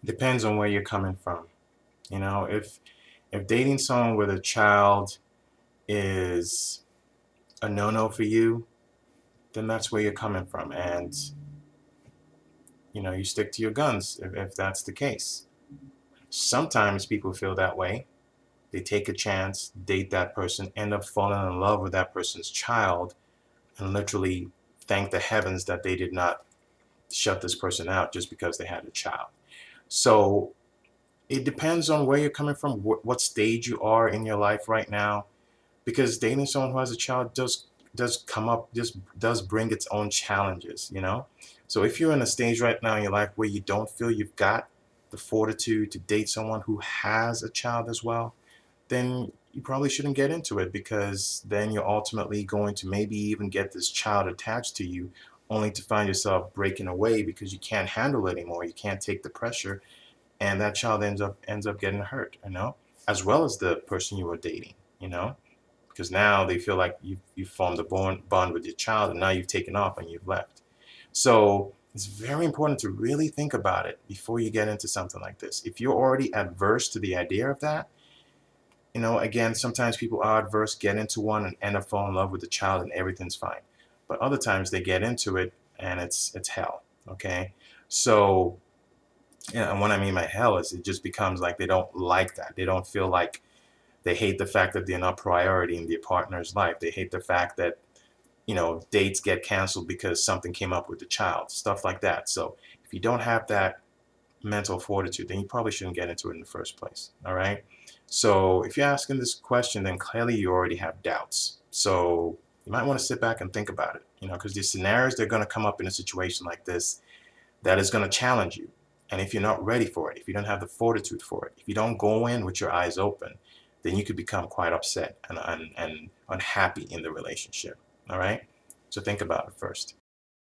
Depends on where you're coming from. If dating someone with a child is a no-no for you, then that's where you're coming from. And, you stick to your guns if that's the case. Sometimes people feel that way. They take a chance, date that person, end up falling in love with that person's child, and literally thank the heavens that they did not shut this person out just because they had a child. So it depends on where you're coming from, what stage you are in your life right now, because dating someone who has a child does come up, just does bring its own challenges. So if you're in a stage right now in your life where you don't feel you've got the fortitude to date someone who has a child as well, then you probably shouldn't get into it, because then you're ultimately going to maybe even get this child attached to you, only to find yourself breaking away because you can't handle it anymore. You can't take the pressure, and that child ends up getting hurt, as well as the person you were dating, because now they feel like you've formed a bond with your child, and now you've taken off and you've left. So it's very important to really think about it before you get into something like this. If you're already adverse to the idea of that, again, sometimes people are adverse, get into one and end up falling in love with the child and everything's fine. But other times they get into it and it's hell. Okay. So, yeah, and what I mean by hell is it just becomes like they don't like that. They don't feel like, they hate the fact that they're not priority in their partner's life. They hate the fact that, dates get canceled because something came up with the child, stuff like that. So if you don't have that mental fortitude, then you probably shouldn't get into it in the first place. All right. So if you're asking this question, then clearly you already have doubts. So you might want to sit back and think about it, because these scenarios, they're going to come up in a situation like this that is going to challenge you. And if you're not ready for it, if you don't have the fortitude for it, if you don't go in with your eyes open, then you could become quite upset and unhappy in the relationship. All right. So think about it first.